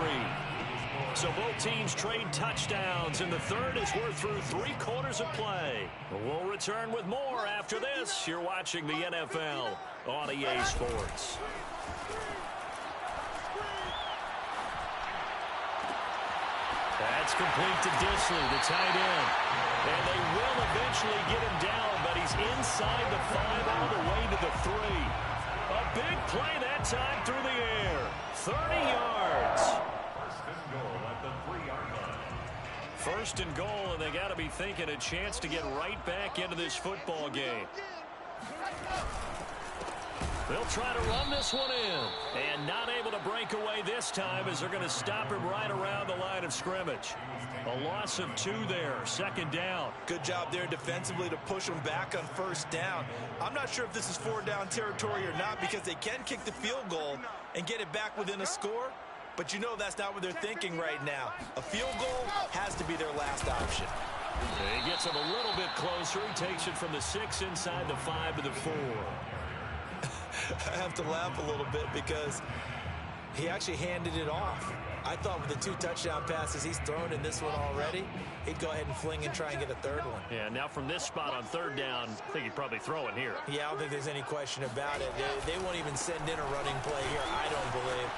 Speaker 1: So both teams trade touchdowns, and the third is we're through 3 quarters of play. We'll return with more after this. You're watching the NFL on EA Sports. That's complete to Disley, the tight end. And they will eventually get him down, but he's inside the 5 all the way to the 3. A big play that time through the air. 30 yards.
Speaker 7: first and goal, and they got to be thinking a chance to get right back into this football game. They'll try to run this one in. And not able to break away this time as they're going to stop him right around the line of scrimmage. A loss of 2 there, second down.
Speaker 2: Good job there defensively to push them back on first down. I'm not sure if this is 4-down territory or not because they can kick the field goal and get it back within a score. But you know that's not what they're thinking right now. A field goal has to be their last option.
Speaker 7: He gets him a little bit closer. He takes it from the 6 inside the 5 to the 4.
Speaker 2: I have to laugh a little bit because he actually handed it off. I thought with the 2 touchdown passes he's thrown in this one already, he'd go ahead and fling and try and get a third one.
Speaker 7: Yeah, now from this spot on third down, I think he'd probably throw it here.
Speaker 2: Yeah, I don't think there's any question about it. They won't even send in a running play here, I don't believe.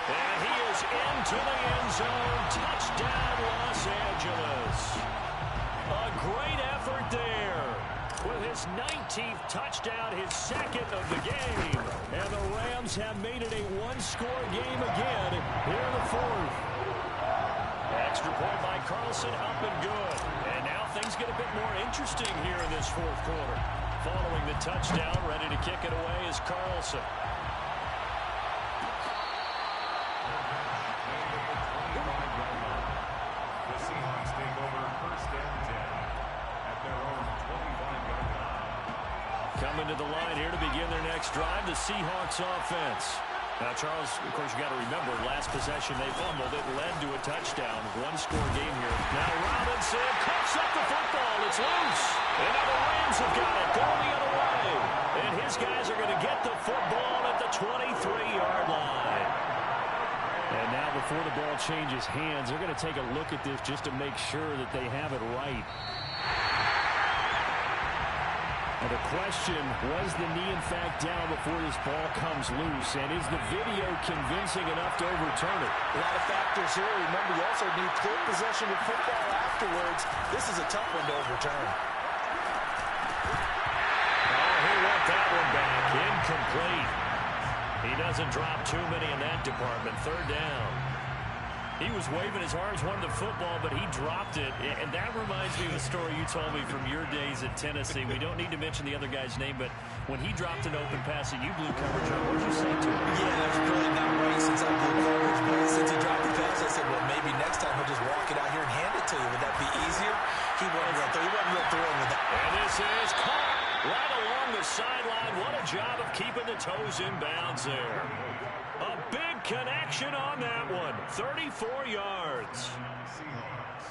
Speaker 7: And he is into the end zone. Touchdown, Los Angeles. A great effort there. With his 19th touchdown, his second of the game. And the Rams have made it a one-score game again here in the 4th. Extra point by Carlson, up and good. And now things get a bit more interesting here in this 4th quarter. Following the touchdown, ready to kick it away is Carlson.
Speaker 3: The Seahawks take over first and 10 at their own 25-yard line.
Speaker 7: Coming to the line here to begin their next drive, the Seahawks offense. Now, Charles, of course, you got to remember, last possession they fumbled. It led to a touchdown. One-score game here. Now Robinson cuts up the football. It's loose. And now the Rams have got it going the other way. And his guys are going to get the football at the 23-yard line. And now before the ball changes hands, they're going to take a look at this just to make sure that they have it right. And the question, was the knee in fact down before this ball comes loose? And is the video convincing enough to overturn it?
Speaker 2: A lot of factors here. Remember, you also need clear possession of football afterwards. This is a tough one to overturn.
Speaker 7: Oh, he want that one back. Incomplete. He doesn't drop too many in that department. Third down. He was waving his arms, wanted the football, but he dropped it. And that reminds me of a story you told me from your days at Tennessee. We don't need to mention the other guy's name, but when he dropped an open pass that you blew coverage on, what did you say to him?
Speaker 2: Yeah, that's really not right since I blew coverage, but since he dropped the pass, I said, well, maybe next time he'll just walk it out here and hand it to you. Would that be easier? He wasn't real thrilled with that.
Speaker 7: And this is caught right along the sideline. What a job of keeping the toes in bounds there. A big connection on that one. 34 yards.
Speaker 3: Seahawks.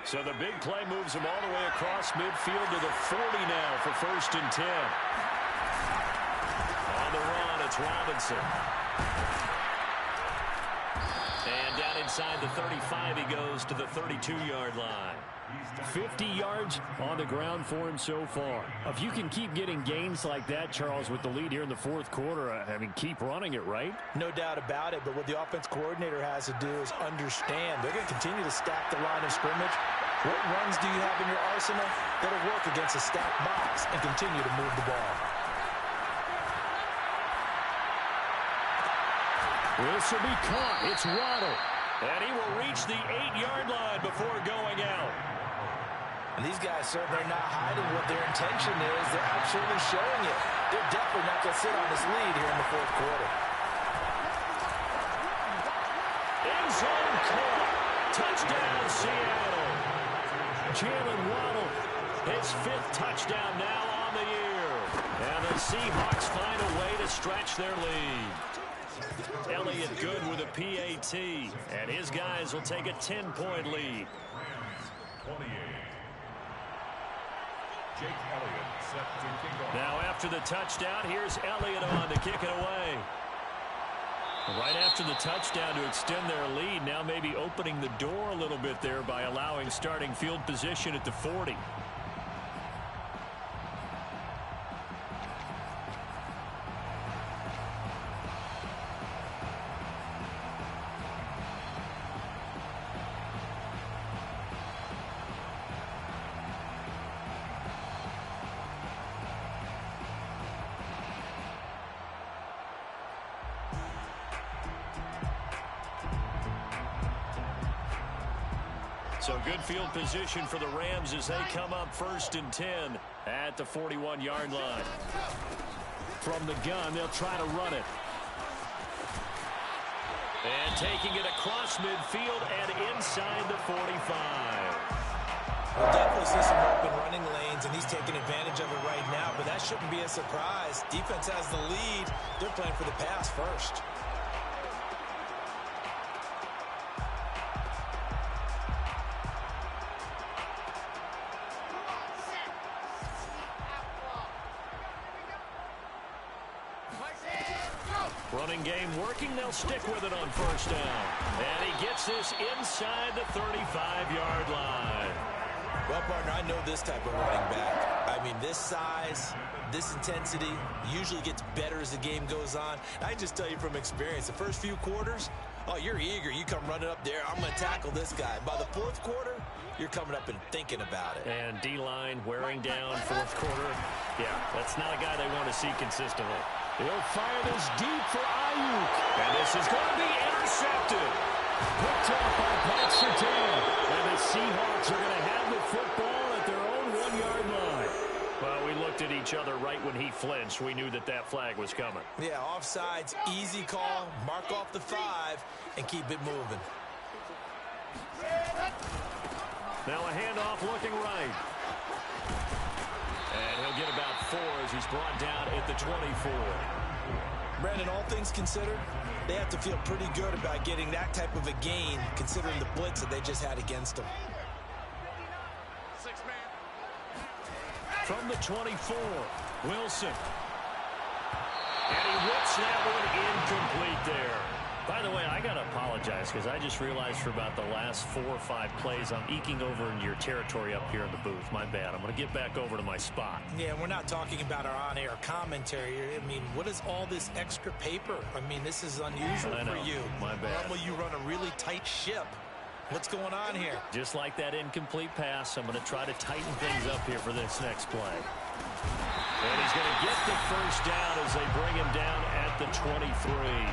Speaker 7: So the big play moves him all the way across midfield to the 40 now for first and 10. On the run, it's Robinson. And down inside the 35, he goes to the 32-yard line. 50 yards on the ground for him so far. If you can keep getting gains like that, Charles, with the lead here in the 4th quarter, I mean, keep running it, right?
Speaker 2: No doubt about it, but what the offense coordinator has to do is understand they're going to continue to stack the line of scrimmage. What runs do you have in your arsenal that'll work against a stacked box and continue to move the ball?
Speaker 7: This will be caught. It's Waddle. And he will reach the 8-yard line before going out.
Speaker 2: And these guys certainly are not hiding what their intention is. They're absolutely showing it. They're definitely not going to sit on this lead here in the 4th quarter.
Speaker 7: End zone caught. Touchdown, Seattle. Jalen Waddle, his 5th touchdown now on the year. And the Seahawks find a way to stretch their lead. Elliott good with a PAT, and his guys will take a 10-point lead.
Speaker 3: 28. Jake Elliott set to kick off.
Speaker 7: Now after the touchdown, here's Elliott on to kick it away. Right after the touchdown to extend their lead, now maybe opening the door a little bit there by allowing starting field position at the 40. So good field position for the Rams as they come up 1st and 10 at the 41-yard line. From the gun, they'll try to run it. And taking it across midfield and inside the 45.
Speaker 2: We'll definitely see some open running lanes, and he's taking advantage of it right now, but that shouldn't be a surprise. Defense has the lead. They're playing for the pass first.
Speaker 7: Running game working. They'll stick with it on 1st down. And he gets this inside the 35-yard line.
Speaker 2: Well, partner, I know this type of running back. I mean, this size, this intensity usually gets better as the game goes on. I just tell you from experience, the first few quarters, oh, you're eager. You come running up there. I'm going to tackle this guy. By the 4th quarter, you're coming up and thinking about it.
Speaker 7: And D-line wearing down 4th quarter. Yeah, that's not a guy they want to see consistently. He'll fire this deep for Ayuk. And this is going to be intercepted. Picked off by Pat Surtain. And the Seahawks are going to have the football at their own 1-yard line. Well, we looked at each other right when he flinched. We knew that that flag was coming.
Speaker 2: Yeah, offsides, easy call. Mark off the 5 and keep it moving.
Speaker 7: Now a handoff looking right. And he'll get about 4 as he's brought down at the 24.
Speaker 2: Brandon, all things considered, they have to feel pretty good about getting that type of a gain, considering the blitz that they just had against them.
Speaker 7: From the 24, Wilson. And he whips that one incomplete there. By the way, I got to apologize because I just realized for about the last 4 or 5 plays, I'm eking over in your territory up here in the booth. My bad. I'm going to get back over to my spot.
Speaker 2: Yeah, we're not talking about our on-air commentary. I mean, what is all this extra paper? I mean, this is unusual for you.
Speaker 7: My bad.
Speaker 2: Normally you run a really tight ship. What's going on here?
Speaker 7: Just like that incomplete pass, I'm going to try to tighten things up here for this next play. And he's going to get the 1st down as they bring him down at the 23.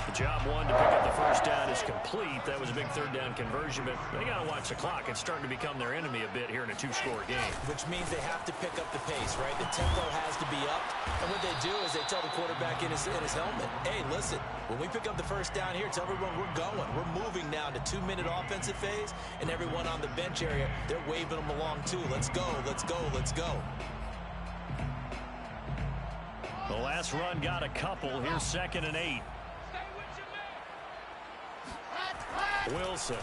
Speaker 7: The job 1 to pick up the 1st down is complete. That was a big 3rd down conversion, but they got to watch the clock. It's starting to become their enemy a bit here in a 2-score game.
Speaker 2: Which means they have to pick up the pace, right? The tempo has to be up. And what they do is they tell the quarterback in his helmet, hey, listen, when we pick up the 1st down here, tell everyone we're going. We're moving now to 2-minute offensive phase, and everyone on the bench area, they're waving them along too. Let's go, let's go, let's go.
Speaker 7: The last run got a couple. Here's 2nd and 8. Wilson.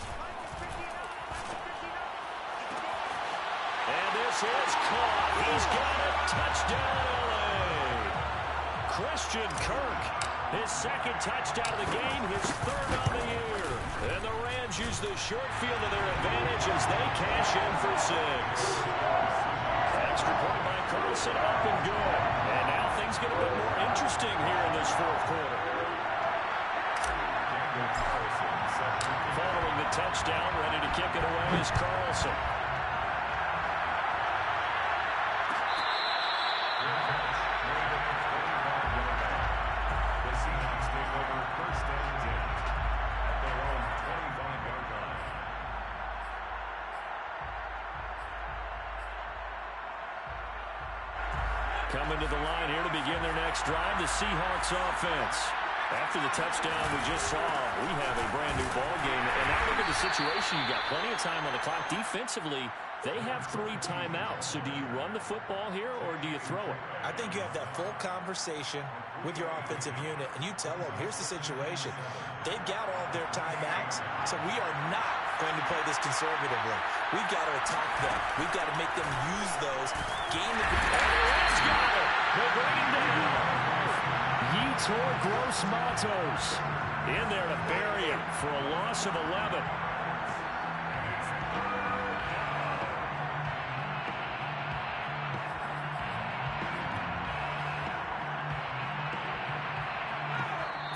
Speaker 7: And this is caught. He's got it. Touchdown, LA. Christian Kirk. His 2nd touchdown of the game. His 3rd on the year. And the Rams use the short field to their advantage as they cash in for 6. Extra point by Carlson. Up and good. And now things get a bit more interesting here in this 4th quarter. Following the touchdown, ready to kick it away is Carlson.
Speaker 3: The Seahawks take over 1st and 10 at their own 25-yard line.
Speaker 7: Coming to the line here to begin their next drive, the Seahawks offense. After the touchdown we just saw, we have a brand-new ball game. And now look at the situation. You got plenty of time on the clock. Defensively, they have 3 timeouts. So do you run the football here or do you throw it?
Speaker 2: I think you have that full conversation with your offensive unit, and you tell them, here's the situation. They've got all of their timeouts, so we are not going to play this conservatively. We've got to attack them. We've got to make them use those. Gain the
Speaker 7: Let's go! They'll bring him down. Yetur Gross-Matos in there to bury him for a loss of 11.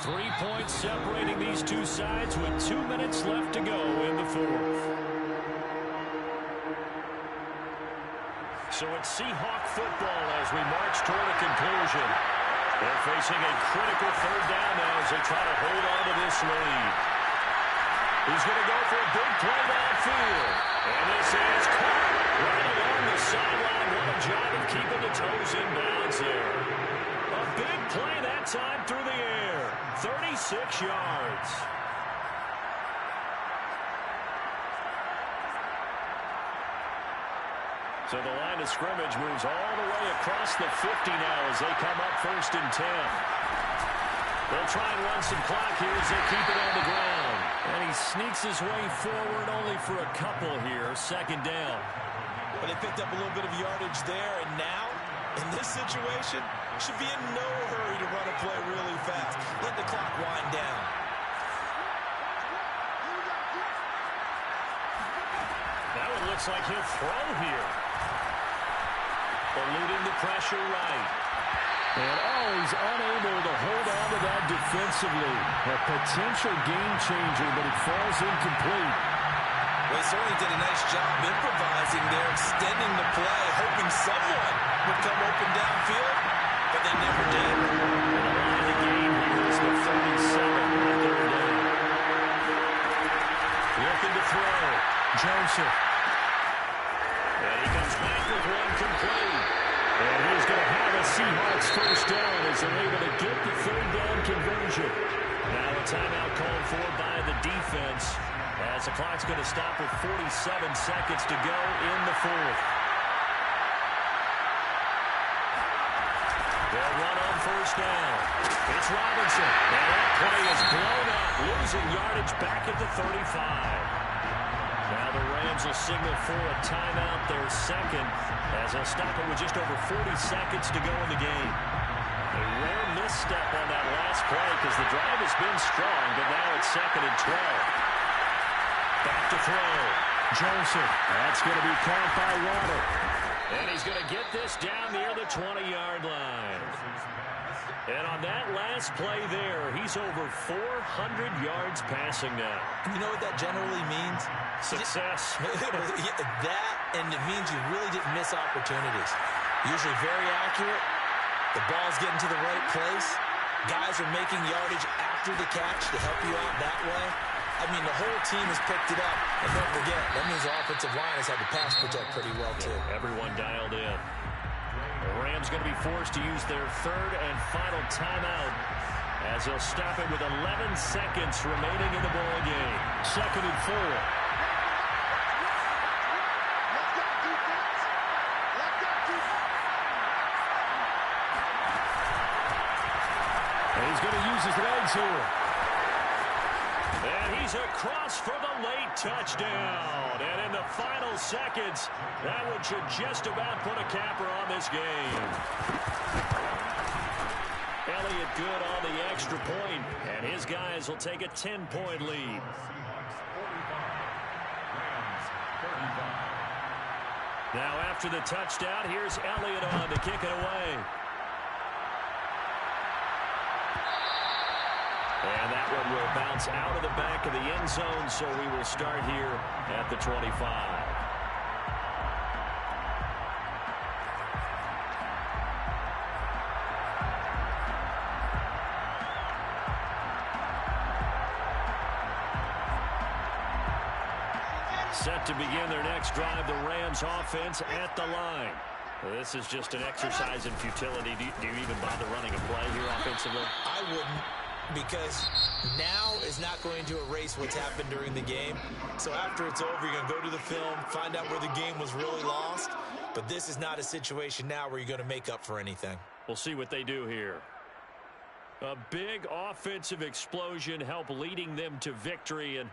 Speaker 7: Three points separating these two sides with 2 minutes left to go in the 4th. So it's Seahawk football as we march toward a conclusion. They're facing a critical 3rd down now as they try to hold on to this lead. He's going to go for a big play downfield. And this is caught right along the sideline. What a job of keeping the toes in bounds there. A big play that time through the air. 36 yards. So the line of scrimmage moves all the way across the 50 now as they come up 1st and 10. They'll try and run some clock here as they keep it on the ground.
Speaker 5: And he sneaks his way forward only for a couple here. 2nd down.
Speaker 2: But they picked up a little bit of yardage there, and now, in this situation, should be in no hurry to run a play really fast. Let the clock wind down.
Speaker 7: That one looks like he'll throw here. Eluding the pressure right.
Speaker 5: And he's unable to hold on to that defensively. A potential game changer, but it falls incomplete.
Speaker 2: Well, he certainly did a nice job improvising there, extending the play, hoping someone would come open downfield, but they never did.
Speaker 7: And the line of the game here is the 37 3rd down. Looking to throw.
Speaker 5: Joseph.
Speaker 7: And he comes back with one complete.
Speaker 5: And he's going to have a Seahawks 1st down as they're able to get the 3rd down conversion.
Speaker 7: Now a timeout called for by the defense as the clock's going to stop with 47 seconds to go in the 4th. They'll run on 1st down. It's Robinson. And that play is blown up, losing yardage back at the 35. Now the Rams will signal for a timeout, their 2nd, as they'll stop it with just over 40 seconds to go in the game. A rare misstep on that last play because the drive has been strong, but now it's 2nd and 12. Back to throw.
Speaker 5: Joseph. That's going to be caught by Waddle.
Speaker 7: And he's going to get this down near the 20-yard line. And on that last play there, he's over 400 yards passing now.
Speaker 2: And you know what that generally means?
Speaker 7: Success.
Speaker 2: That, and it means you really didn't miss opportunities. Usually very accurate. The ball's getting to the right place. Guys are making yardage after the catch to help you out that way. I mean, the whole team has picked it up. And don't forget, that means the offensive line has had to pass protect pretty well, too.
Speaker 7: Everyone dialed in. The Rams going to be forced to use their 3rd and final timeout as they'll stop it with 11 seconds remaining in the ball game.
Speaker 5: 2nd and 4. And he's going to use his legs here.
Speaker 7: And he's across for the late touchdown. And in the final seconds, that one should just about put a capper on this game. Elliott good on the extra point, and his guys will take a 10-point lead. Now after the touchdown, here's Elliott on to kick it away. And that one will bounce out of the back of the end zone, so we will start here at the 25. Set to begin their next drive, the Rams offense at the line. This is just an exercise in futility. Do you even bother running a play here offensively?
Speaker 2: I wouldn't. Because now is not going to erase what's happened during the game. So after it's over, you're going to go to the film, find out where the game was really lost. But this is not a situation now where you're going to make up for anything.
Speaker 7: We'll see what they do here. A big offensive explosion help leading them to victory. And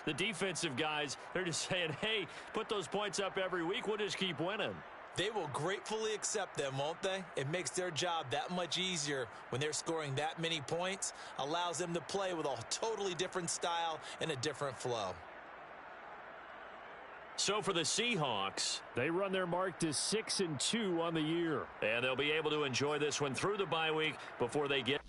Speaker 7: the defensive guys, they're just saying, hey, put those points up every week. We'll just keep winning.
Speaker 2: They will gratefully accept them, won't they? It makes their job that much easier when they're scoring that many points. Allows them to play with a totally different style and a different flow.
Speaker 7: So for the Seahawks,
Speaker 5: they run their mark to 6-2 on the year.
Speaker 7: And they'll be able to enjoy this one through the bye week before they get...